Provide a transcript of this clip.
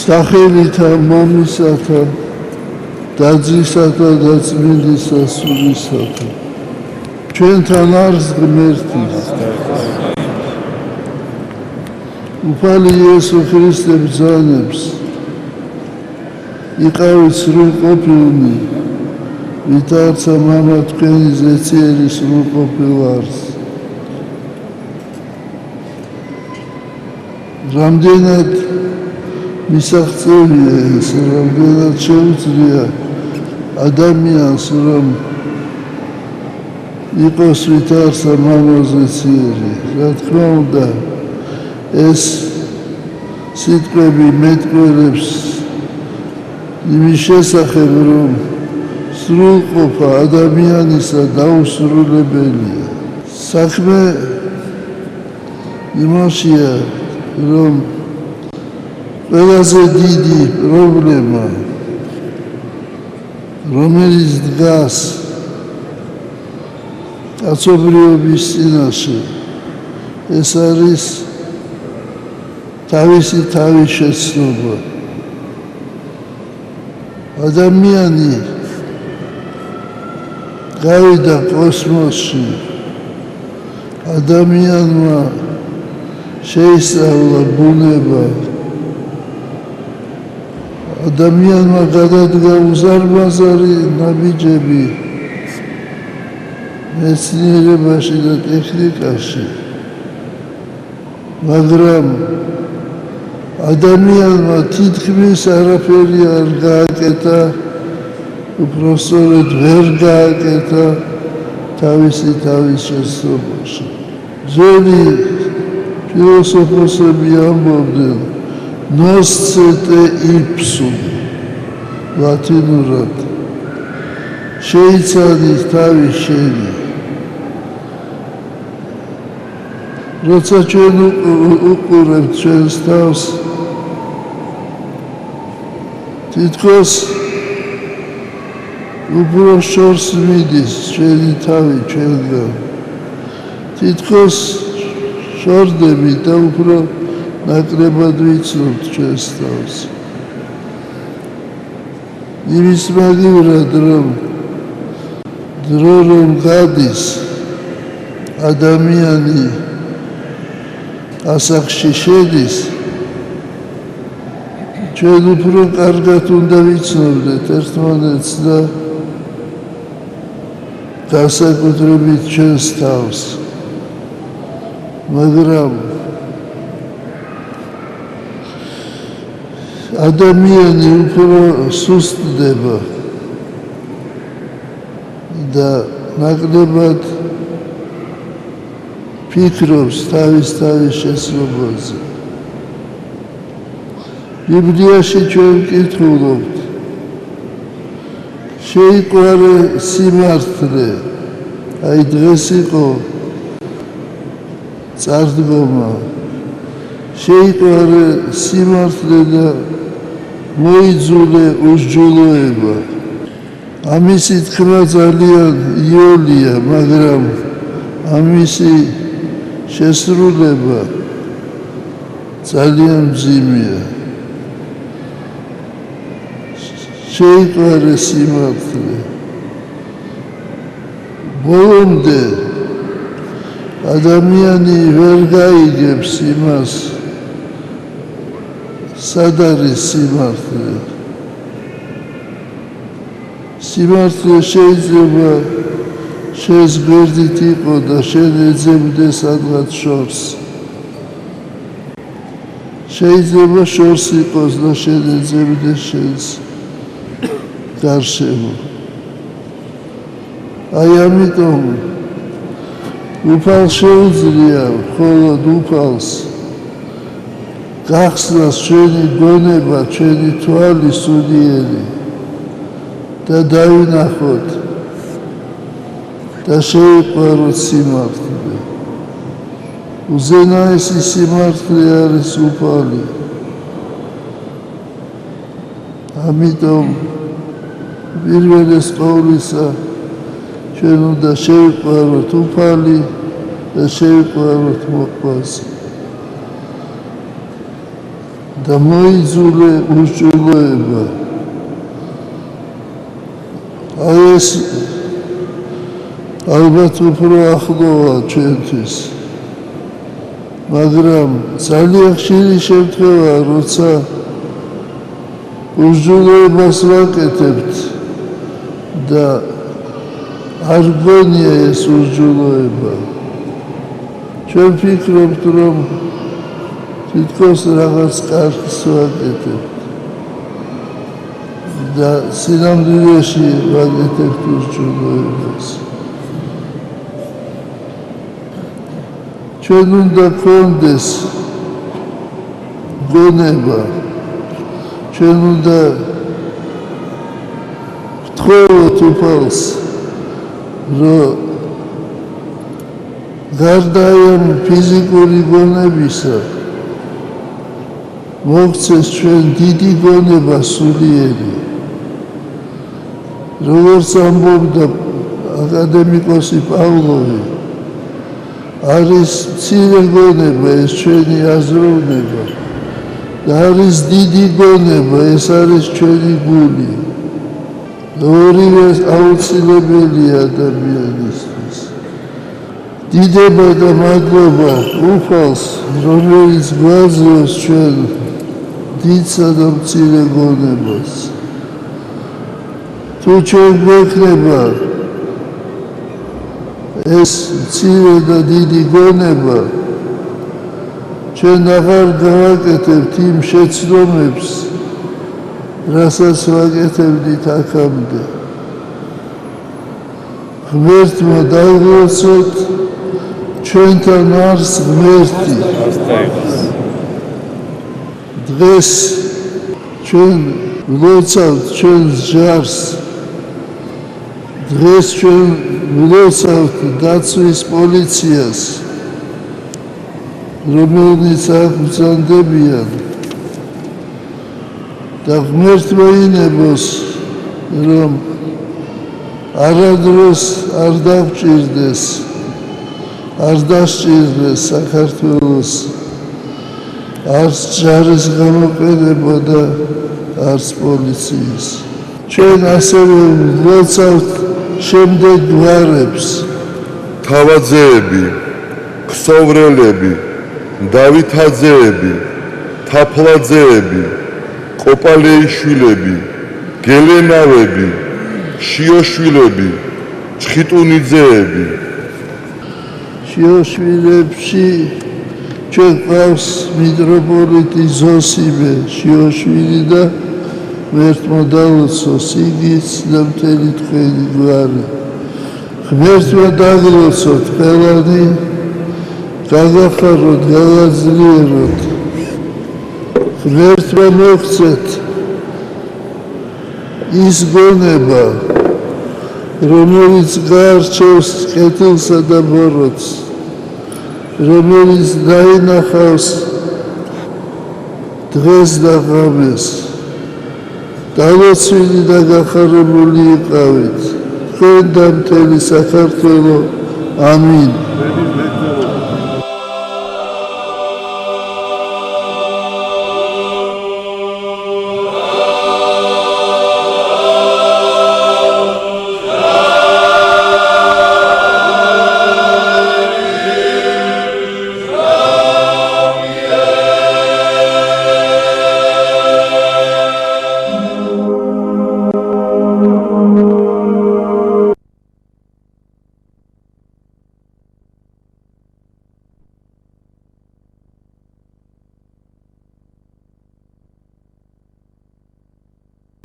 სახელითა მამისათა დაძისათა და წმინდისა სულისათა ჩვენთან არის ღმერთის უფალი იესო ქრისტე ბრძანებს იყავით სრულყოფილნი ვითარცა მამა თქვენი ზეციერი სრულყოფილ არის რამდენად მისაღწევია ეს, რამდენად შეუძლია ადამიანს, რომ იყოს ვითარცა მამაზე ციერი. რა თქმა უნდა, ეს სიტყვები მეტყველებს იმის შესახებ, რომ სრულყოფა ადამიანისა დაუსრულებელია. საქმე იმაშია, რომ ყველაზე დიდი პრობლემა, რომელიც დგას კაცობრიობის წინაშე, ეს არის თავისი თავის შეცნობა. ადამიანი გავიდა კოსმოსში, ადამიანმა შეისწავლა ბუნება, ადამიანმა გადადგა უზარმაზარი ნაბიჯები მეცნიერებაში და ტექნიკაში, მაგრამ ადამიანმა თითქმის არაფერი არ გააკეთა, უпростоრედ ვერ გააკეთა თავისი თავის შეცნობაში. ძველი ფილოსოფოსები ამბობდნენ noscete ipsum ლათინურად შეიცადი თავის შენი. როცა ჩვენ უყურებთ ჩვენს თავს, თითქოს უფრო შორს მიდის ჩვენი თავი ჩვენგან. თითქოს შორდები და უფრო ნაკლებად ვიცნობთ ჩვენს თავს. იმის მაგივრად, რომ დრო რომ გადის, ადამიანი ასაკში შედის, ჩვენ უფრო კარგად უნდა ვიცნობდეთ ერთმანეთს და განსაკუთრებით ჩვენს თავს. მაგრამ ადამიანი უფრო სუსტდება და ნაკლებად ფიქრობს თავის შეცნობაზე. ბიბლიაში ჩვენ ვკითხულობთ, შეიყვარე სიმართლე, აი დღეს იყო წარდგომა, შეიყვარე სიმართლე და მოიძულე უსჯულოება. ამისი თქმა ძალიან იოლია, მაგრამ ამისი შესრულება ძალიან მძიმეა. შეიყვარე სიმართლე. ბოლომდე ადამიანი ვერ გაიგებს იმას, სად არის სიმართლე. სიმართლე შეიძლება შენს გვერდით იყო და შენ ეძებდე სადღაც შორს. შეიძლება შორს იყოს და შენ ეძებდე შენს გარშემო. აი ამიტომ უფალს შეუძლია მხოლოდ უფალს გახსნას ჩვენი გონება, ჩვენი თვალი სულიერი და დავინახოთ და შეიყვაროთ სიმართლე. უზენაესი სიმართლე არის უფალი. ამიტომ პირველეს ყოვლისა ჩვენ უნდა შევიყვაროთ უფალი და შევიყვაროთ მოყვარს. და მოიძულე უშვილოება. აი ეს ალბათ უფრო ახლოა ჩვენთვის, მაგრამ ძალიან ხშირი შემთხვევაა, როცა უშვილოებას ვაკეთებთ და არ გონია ეს უშვილოება. ჩვენ ვფიქრობთ, რომ თითქოს რაღაც კარგს ვაკეთებთ და სინამდვილეში ვაკეთებთ უშვილოებას. ჩვენ უნდა გვქონდეს გონება, ჩვენ უნდა ვთხოვოთ უფალს, რომ გარდა ამ ფიზიკური გონებისა მოგცეს ჩვენ დიდი გონება სულიერი. როგორც ამბობდა აკადემიკოსი პავლოვი, არის მცირე გონება, ეს ჩვენი აზროვნება და არის დიდი გონება, ეს არის ჩვენი გული. ორივე აუცილებელია ადამიანისთვის. დიდება და მადლობა უფალს, რომელიც გვაძლევს ჩვენ დიდსა და მცირე გონებას. თუ ჩვენ გვექნება ეს მცირე და დიდი გონება, ჩვენ აღარ გავაკეთებთ იმ შეცდომებს, რასაც ვაკეთებდით აქამდე. ღმერთმა დაუღალცოთ, ჩვენთან არის ღმერთი. დღეს ჩვენ ვლოცავთ ჩვენს ჯარს, დღეს ჩვენ ვლოცავთ დაცვის პოლიციას, რომელნიც აღბრძანდებიან და ღმერთმა ინებოს, რომ არადროს არ დავჭირდეს, არ დასჭირდეს საქართველოს არც ჯარის გამოყენება და არც პოლიციის. ჩვენ ასევე ვლოცავთ შემდეგ გვარებს. თავაძეები, ქსოვრელები, დავითაძეები, თაფლაძეები, კოპალეიშვილები, გელენავები, შიოშვილები, ჩხიტუნიძეები. შიოშვილებში ჩვენ გვყავს მიტროპოლიტი ზოსიმე შიოშვილი და ღმერთმა დაულოცოს იგიც და მთელი თქვენი გვარი. ღმერთმა დაგლოცოთ ყველანი, გაგახაროთ, გაგაძლიეროთ. ღმერთმა მოგცეთ ის გონება, რომელიც გაარჩევს კეთილსა და ბოროტს, რომელიც დაინახავს დღეს და ღამეს. დალოცვილი და გახარებული იყავით, თქვენ და მთელი საქართველო. ამინ.